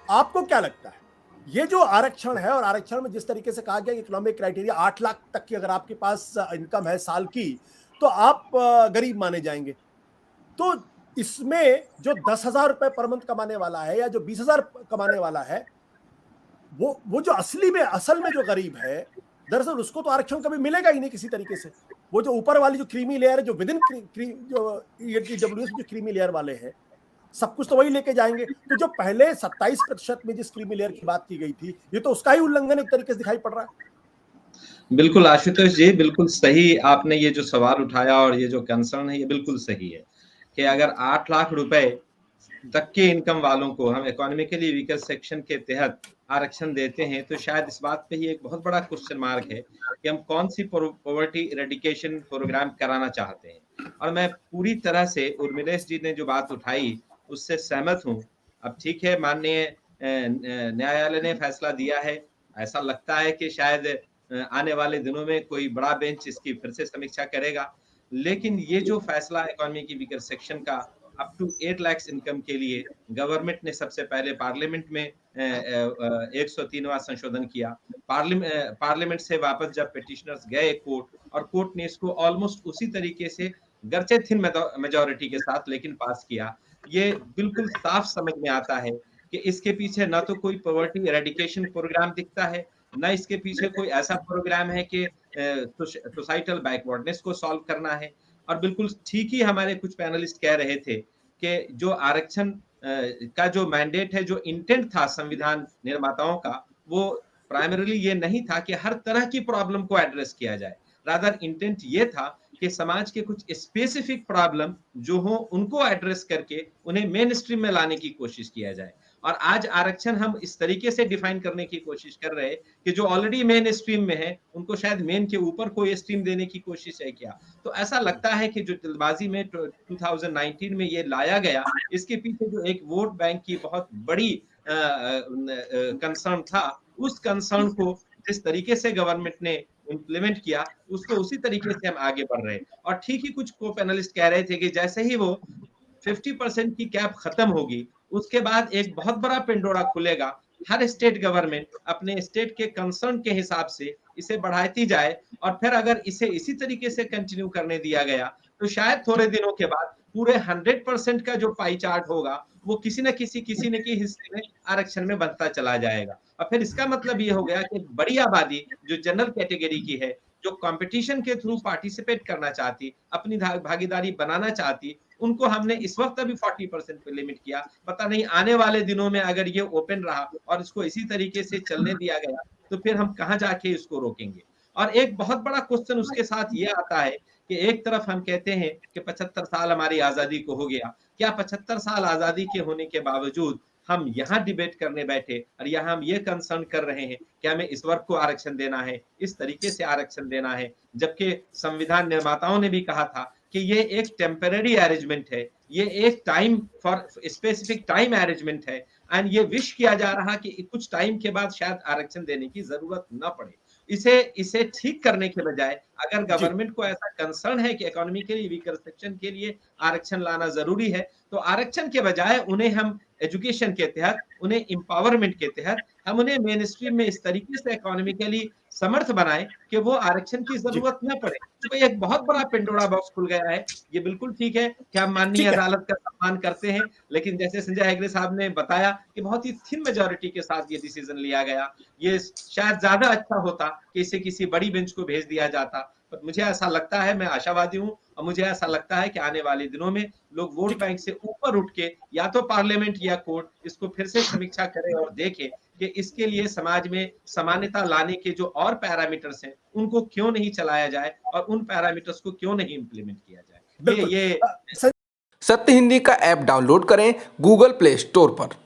आपको क्या लगता है, ये जो आरक्षण है और आरक्षण में जिस तरीके से कहा गया इकोनॉमिक क्राइटेरिया 8 लाख तक की अगर आपके पास इनकम है साल की, तो आप गरीब माने जाएंगे। तो इसमें जो 10,000 रुपए पर मंथ कमाने वाला है या जो 20,000 कमाने वाला है, वो जो असल में जो गरीब है, दरअसल उसको तो आरक्षण कभी मिलेगा ही नहीं किसी तरीके से। वो जो ऊपर वाली जो क्रीमी लेयर है, जो विद इन जो ईडब्ल्यूएस जो क्रीमी लेयर वाले हैं, सब कुछ तो वही लेके जाएंगे। तो जो पहले 27% में जिस क्रीमी लेयर की बात की गई थी, ये तो उसका ही उल्लंघन एक तरीके से दिखाई पड़ रहा है। बिल्कुल आशुतोष जी, बिल्कुल सही आपने ये जो सवाल उठाया और ये जो कंसर्न है, ये बिल्कुल सही है कि अगर 8 लाख रुपए तक के इनकम वालों को हम इकोनॉमिकली वीकर सेक्शन के तहत आरक्षण देते हैं, तो शायद इस बात पे ही एक बहुत बड़ा क्वेश्चन मार्क है कि हम कौन सी पॉवर्टी इरेडिकेशन प्रोग्राम कराना चाहते हैं। और मैं पूरी तरह से उर्मिलेश जी ने जो बात उठाई उससे सहमत हूँ। अब ठीक है, माननीय न्यायालय ने फैसला दिया है, ऐसा लगता है कि शायद आने वाले दिनों में कोई बड़ा बेंच इसकी फिर से समीक्षा करेगा। लेकिन ये जो फैसला इकोनॉमी की वीकर सेक्शन का अप टू 8 लाख इनकम के लिए गवर्नमेंट ने सबसे पहले पार्लियामेंट में 103वां संशोधन किया। पार्लियामेंट से वापस जब पिटिशनर्स गए कोर्ट, और कोर्ट ने इसको ऑलमोस्ट उसी तरीके से गर्चे थिन मेजॉरिटी के साथ लेकिन पास किया। ये बिल्कुल साफ समझ में आता है कि इसके पीछे ना तो कोई पॉवर्टी एरेडिकेशन प्रोग्राम दिखता है, ना इसके पीछे कोई ऐसा प्रोग्राम है कि सोसाइटल बैकवर्डनेस को सॉल्व करना है। और बिल्कुल ठीक ही हमारे कुछ पैनलिस्ट कह रहे थे कि जो आरक्षण का जो मैंडेट है, जो इंटेंट था संविधान निर्माताओं का, वो प्राइमरीली ये नहीं था कि हर तरह की प्रॉब्लम को एड्रेस किया जाए। रादर इंटेंट ये था कि समाज के कुछ स्पेसिफिक प्रॉब्लम जो हो उनको एड्रेस करके उन्हें मेन स्ट्रीम में लाने की कोशिश किया जाए। और आज आरक्षण हम इस तरीके से डिफाइन करने की कोशिश कर रहे हैं कि जो ऑलरेडी मेन स्ट्रीम में है उनको शायद मेन के ऊपर कोई स्ट्रीम देने की कोशिश है क्या। तो ऐसा लगता है कि जो जल्दबाजी में 2019 में ये लाया गया, इसके पीछे जो एक वोट बैंक की बहुत बड़ी कंसर्न था, उस कंसर्न को जिस तरीके से गवर्नमेंट ने इम्प्लीमेंट किया, उसको उसी तरीके से हम आगे बढ़ रहे हैं। और ठीक ही कुछ को पैनलिस्ट कह रहे थे कि जैसे ही वो 50% की कैप खत्म होगी, उसके बाद एक बहुत बड़ा पेंडोरा खुलेगा। हर स्टेट गवर्नमेंट अपने स्टेट के कंसर्न के हिसाब से इसे बढ़ाती जाए, और फिर अगर इसे इसी तरीके से कंटिन्यू करने दिया गया, तो शायद थोड़े दिनों के बाद पूरे 100% का जो पाई चार्ट होगा, वो किसी न किसी हिस्से में आरक्षण में बनता चला जाएगा। और फिर इसका मतलब ये हो गया कि बड़ी आबादी जो जनरल कैटेगरी की है, जो कंपटीशन के थ्रू पार्टिसिपेट करना चाहती, अपनी भागीदारी बनाना चाहती, उनको हमने इस वक्त अभी 40% पे लिमिट किया। पता नहीं आने वाले दिनों में अगर ये ओपन रहा और इसको इसी तरीके से चलने दिया गया, तो फिर हम कहाँ जाके इसको रोकेंगे। और एक बहुत बड़ा क्वेश्चन उसके साथ ये आता है कि एक तरफ हम कहते हैं कि 75 साल हमारी आजादी को हो गया, क्या 75 साल आजादी के होने के बावजूद हम यहाँ डिबेट करने बैठे और यहाँ हम ये कंसर्न कर रहे हैं कि हमें इस वर्ग को आरक्षण देना है, इस तरीके से आरक्षण देना है, जबकि संविधान निर्माताओं ने भी कहा था कि ये एक टेम्पररी अरेंजमेंट है, ये एक time for specific time arrangement है, एंड ये विश किया जा रहा कि कुछ टाइम के बाद शायद आरक्षण देने की जरूरत न पड़े। इसे इसे ठीक करने के बजाय अगर गवर्नमेंट को ऐसा कंसर्न है कि इकोनॉमिकली वीकर सेक्शन के लिए आरक्षण लाना जरूरी है, तो आरक्षण के बजाय उन्हें हम एजुकेशन के तहत, उन्हें एम्पावरमेंट के तहत हम उन्हें मेन स्ट्रीम में इस तरीके से इकोनॉमिकली समर्थ बनाएं कि वो आरक्षण की जरूरत न पड़े। तो एक बहुत बड़ा पेंडोरा बॉक्स खुल गया है। ये बिल्कुल ठीक है कि हम माननीय अदालत का सम्मान करते हैं, लेकिन जैसे संजय हेगड़े साहब ने बताया कि बहुत ही थिन मेजॉरिटी के साथ ये डिसीजन लिया गया। ये शायद ज्यादा अच्छा होता कि इसे किसी बड़ी बेंच को भेज दिया जाता, पर मुझे ऐसा लगता है, मैं आशावादी हूँ, और मुझे ऐसा लगता है कि आने वाले दिनों में लोग वोट बैंक से ऊपर उठ के या तो पार्लियामेंट या कोर्ट इसको फिर से समीक्षा करें और देखें कि इसके लिए समाज में समानता लाने के जो और पैरामीटर्स हैं उनको क्यों नहीं चलाया जाए और उन पैरामीटर्स को क्यों नहीं इंप्लीमेंट किया जाए। ये सत्य हिंदी का ऐप डाउनलोड करें गूगल प्ले स्टोर पर।